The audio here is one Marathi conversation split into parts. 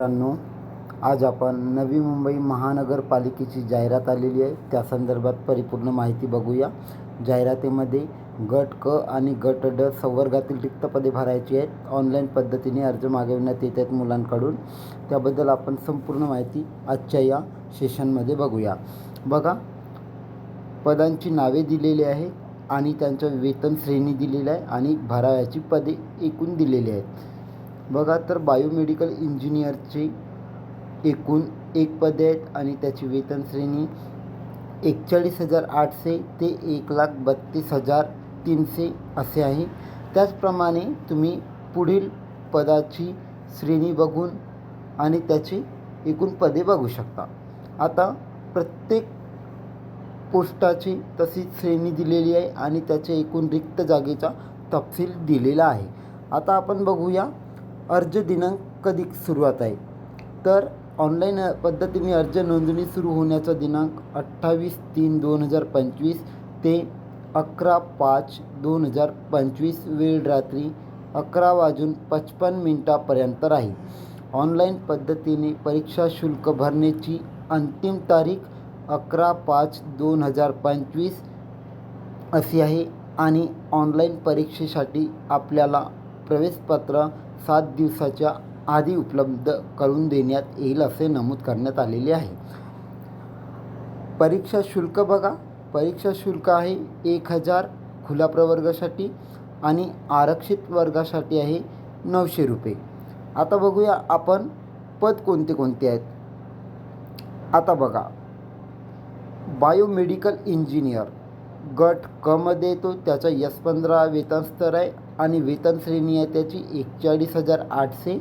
मित्रांनो, आज आपण नवी मुंबई महानगरपालिकेची जाहिरात आलेली आहे. त्या संदर्भात परिपूर्ण माहिती बघूया. जाहिरातीमध्ये गट क आणि गट ड संवर्गातील रिक्त पदे भरायची आहेत. ऑनलाईन पद्धतीने अर्ज मागविण्यात येत आहेत मुलांकडून. त्याबद्दल आपण संपूर्ण माहिती आजच्या या सेशनमध्ये बघूया. बघा, पदांची नावे दिलेली आहे आणि त्यांचं वेतन श्रेणी दिलेली आहे आणि भराव्याची पदे एकूण दिलेली आहेत. बघा, तर बायोमेडिकल इंजिनियरची एकूण 1 पदे आहेत आणि त्याची वेतन श्रेणी 41,800 ते 1,32,300 असे आहे. त्याचप्रमाणे तुम्ही पुढील पदाची श्रेणी बघून आणि त्याची एकूण पदे बघू शकता. आता प्रत्येक पोस्टाची तशीच श्रेणी दिलेली आहे आणि त्याचे एकूण रिक्त जागेचा तपशील दिलेला आहे. आता आपण बघूया अर्ज दिनांक कधी सुरुवात आहे. तर ऑनलाईन पद्धतीने अर्ज नोंदणी सुरू होण्याचा दिनांक 28/3/2025 ते 11/5/2025 वेळ रात्री 11:55 राहील. ऑनलाईन पद्धतीने परीक्षा शुल्क भरण्याची अंतिम तारीख 11/5/2025 अशी आहे आणि ऑनलाईन परीक्षेसाठी आपल्याला प्रवेशपत्र 7 दिवसाच्या आधी उपलब्ध करून देण्यात येईल असे नमूद करण्यात आलेले आहे. परीक्षा शुल्क बघा, परीक्षा शुल्क आहे 1,000 खुला प्रवर्गासाठी आणि आरक्षित वर्गासाठी आहे 900 रुपये. आता बघूया आपण पद कोणते कोणते आहेत. आता बघा, बायोमेडिकल इंजिनियर गट क मध्ये येतो. त्याचा S15 वेतन स्तर आहे आणि वेतन श्रेणी आहे त्याची 41,800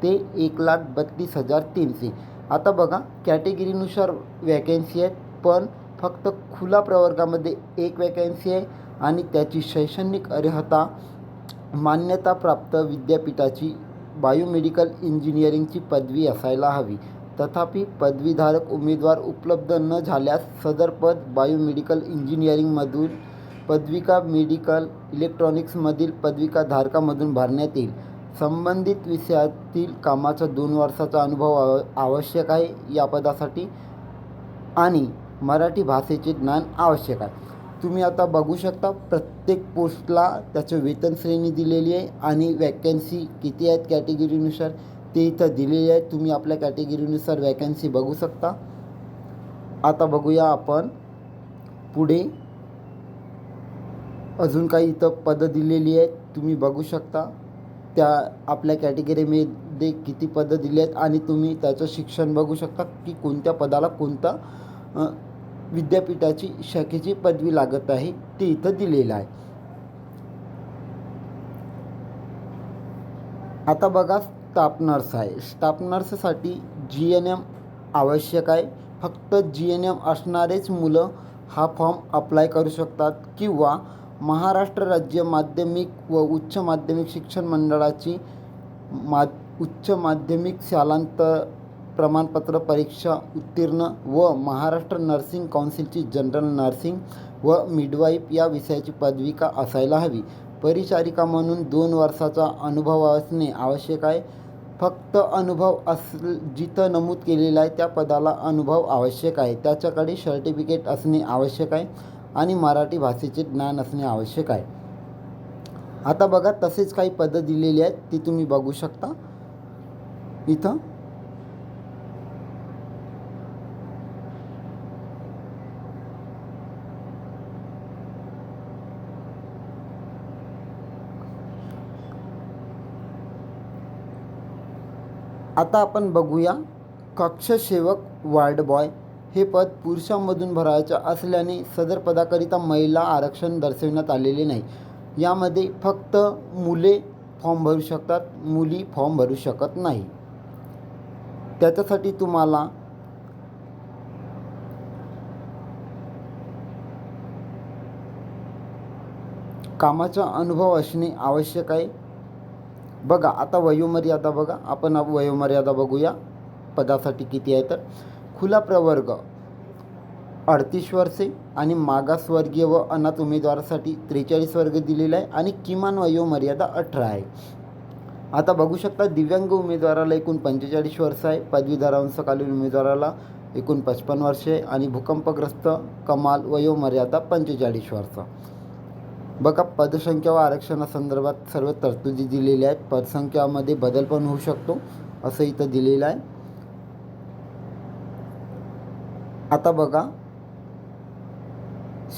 ते 1,32,300. आता बघा, कॅटेगरीनुसार वॅकन्सी आहेत, पण फक्त खुला प्रवर्गामध्ये 1 वॅकन्सी आहे आणि त्याची शैक्षणिक अर्हता मान्यताप्राप्त विद्यापीठाची बायोमेडिकल इंजिनिअरिंगची पदवी असायला हवी. तथापि पदवीधारक उमेदवार उपलब्ध न झाल्यास सदर पद बायोमेडिकल इंजिनिअरिंगमधून पदविका मेडिकल इलेक्ट्रॉनिक्समधील पदविकाधारकामधून भरण्यात येईल. संबंधित विषयातील कामाचा 2 वर्षाचा अनुभव आवश्यक आहे या पदासाठी आणि मराठी भाषेचे ज्ञान आवश्यक आहे. तुम्ही आता बघू शकता प्रत्येक पोस्टला त्याचं वेतन श्रेणी दिलेली आहे आणि वॅकन्सी किती आहेत कॅटेगरीनुसार ते इथं दिलेले आहेत. तुम्ही आपल्या कॅटेगरीनुसार वॅकन्सी बघू शकता. आता बघूया आपण पुढे अजून काही इथं पदं दिलेली आहेत. तुम्ही बघू शकता त्या आपल्या कॅटेगरीमध्ये किती पदं दिली आहेत आणि तुम्ही त्याचं शिक्षण बघू शकता की कोणत्या पदाला कोणता विद्यापीठाची शाखेची पदवी लागत आहे ते इथं दिलेलं आहे. आता बघा, स्टाफ नर्स आहे. स्टाफ नर्ससाठी GNM आवश्यक आहे. फक्त GNM असणारेच मुलं हा फॉर्म अप्लाय करू शकतात किंवा महाराष्ट्र राज्य माध्यमिक व उच्च माध्यमिक शिक्षण मंडळाची उच्च माध्यमिक शालांत प्रमाणपत्र परीक्षा उत्तीर्ण व महाराष्ट्र नर्सिंग काउन्सिलची जनरल नर्सिंग व मिडवाईफ या विषयाची पदविका असायला हवी. परिचारिका म्हणून 2 वर्षाचा अनुभव असणे आवश्यक आहे. फक्त अनुभव जिथं नमूद केलेला आहे त्या पदाला अनुभव आवश्यक आहे. त्याच्याकडे सर्टिफिकेट असणे आवश्यक आहे आणि मराठी भाषेचे ज्ञान असणे आवश्यक आहे. आता बघा, तसेच काही पदं दिलेली आहेत ती तुम्ही बघू शकता इथं. आता आपण बघूया कक्षसेवक वार्ड बॉय हे पद पुरुषांमधून भरायचं असल्याने सदर पदाकरिता महिला आरक्षण दर्शविण्यात आलेले नाही. यामध्ये फक्त मुले फॉर्म भरू शकतात, मुली फॉर्म भरू शकत नाही. त्याच्यासाठी तुम्हाला कामाचा अनुभव असणे आवश्यक आहे. बघा, आता वयोमर्यादा बघा, आपण वयोमर्यादा बघूया पदासाठी किती आहे. तर खुला प्रवर्ग 38 वर्षे आणि मागासवर्गीय व अनाथ उमेदवारासाठी 43 वर्ग दिलेला आहे आणि किमान वयोमर्यादा 18 आहे. आता बघू शकता दिव्यांग उमेदवाराला एकूण 45 वर्ष आहे, पदवीधर अंशकालीन उमेदवाराला एकूण 55 वर्षे आणि भूकंपग्रस्त कमाल वयोमर्यादा 45 वर्ष. बघा पदसंख्या व आरक्षणासंदर्भात सर्व तरतुदी दिलेल्या आहेत. पदसंख्यामध्ये बदल पण होऊ शकतो असं इथं दिलेलं आहे. आता बघा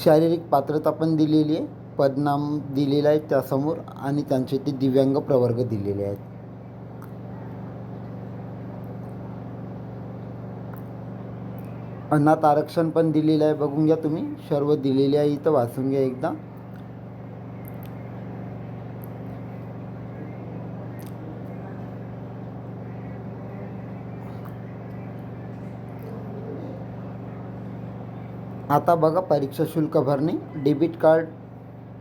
शारीरिक पात्रता पण दिलेली आहे, पदनाम दिलेला आहे त्यासमोर आणि त्यांचे ते दिव्यांग प्रवर्ग दिलेले आहेत. अनाथ आरक्षण पण दिलेलं आहे, बघून घ्या तुम्ही, सर्व दिलेले आहे इथं, वाचून घ्या एकदा. आता बघा परीक्षा शुल्क भरणे, debit card,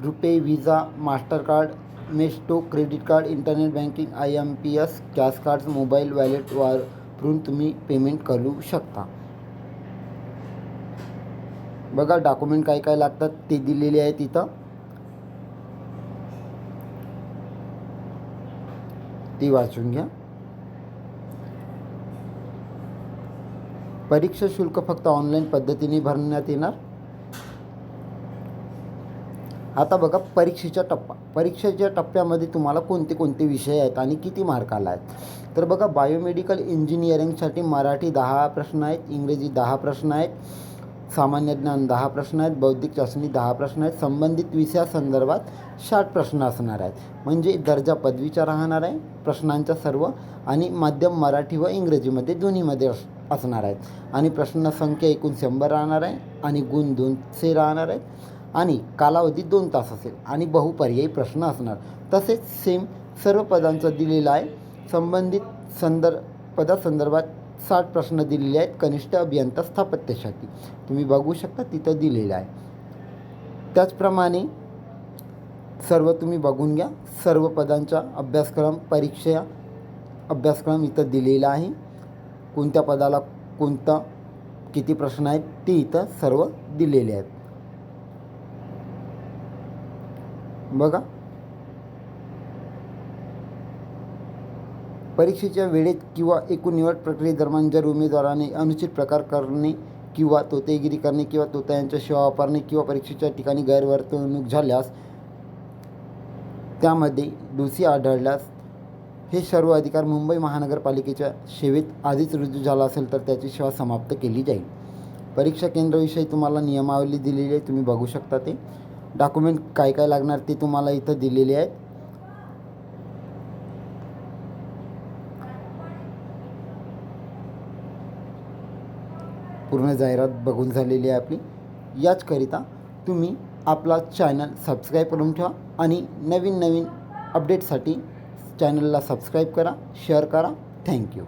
RuPay, Visa, Mastercard, Maestro, credit card, internet banking, IMPS, cash cards, mobile wallet वापरून तुम्ही पेमेंट करू शकता. बघा डॉक्युमेंट काय काय लागतात ते दिलेले आहेत इथं, ती वाचून घ्या. परीक्षा शुल्क फक्त ऑनलाईन पद्धतीने भरण्यात येणार. आता बघा परीक्षेच्या टप्प्यामध्ये तुम्हाला कोणते कोणते विषय आहेत आणि किती मार्काला आहेत. तर बघा बायोमेडिकल इंजिनिअरिंगसाठी मराठी 10 प्रश्न आहेत, इंग्रजी 10 प्रश्न आहेत, सामान्य ज्ञान 10 प्रश्न आहेत, बौद्धिक चाचणी 10 प्रश्न आहेत, संबंधित विषयासंदर्भात 60 प्रश्न असणार आहेत. म्हणजे दर्जा पदवीचा राहणार आहे प्रश्नांच्या सर्व, आणि माध्यम मराठी व इंग्रजीमध्ये दोन्हीमध्ये असणार आहेत. आणि प्रश्न संख्या एकूण 100 राहणार आहे आणि गुण 200 राहणार आहेत आणि कालावधी 2 तास असेल आणि बहुपर्यायी प्रश्न असणार. तसेच सेम सर्व पदांचं दिलेलं आहे. संबंधित पदासंदर्भात 60 प्रश्न दिलेले आहेत कनिष्ठ अभियंता स्थापत्यासाठी, तुम्ही बघू शकता तिथं दिलेलं आहे. त्याचप्रमाणे सर्व तुम्ही बघून घ्या, सर्व पदांचा अभ्यासक्रम इथं दिलेला आहे. कोणत्या पदाला कोणता किती प्रश्न आहेत ते इथं सर्व दिलेले आहेत. बघा परीक्षेच्या वेळेत किंवा एकूण निवड प्रक्रियेदरम्यान जर उमेदवाराने अनुचित प्रकार करणे किंवा तोतेगिरी करणे किंवा तोत्यांच्या सेवा वापरणे किंवा परीक्षेच्या ठिकाणी गैरवर्तणूक झाल्यास, त्यामध्ये दोषी आढळल्यास हे सर्व अधिकार मुंबई महानगरपालिकेच्या सेवेत आधीच रुजू झाला असेल तर त्याची सेवा समाप्त केली जाईल. परीक्षा केंद्राविषयी तुम्हाला नियमावली दिलेली आहे, तुम्ही बघू शकता. ते डॉक्युमेंट काय काय लागणार ते तुम्हाला इथं दिलेले आहेत. पूर्ण जाहिरात बघून झालेली आहे आपली. याचकरिता तुम्ही आपला चॅनल सबस्क्राईब करून ठेवा आणि नवीन अपडेटसाठी चॅनलला सबस्क्राईब करा, शेअर करा. थँक्यू.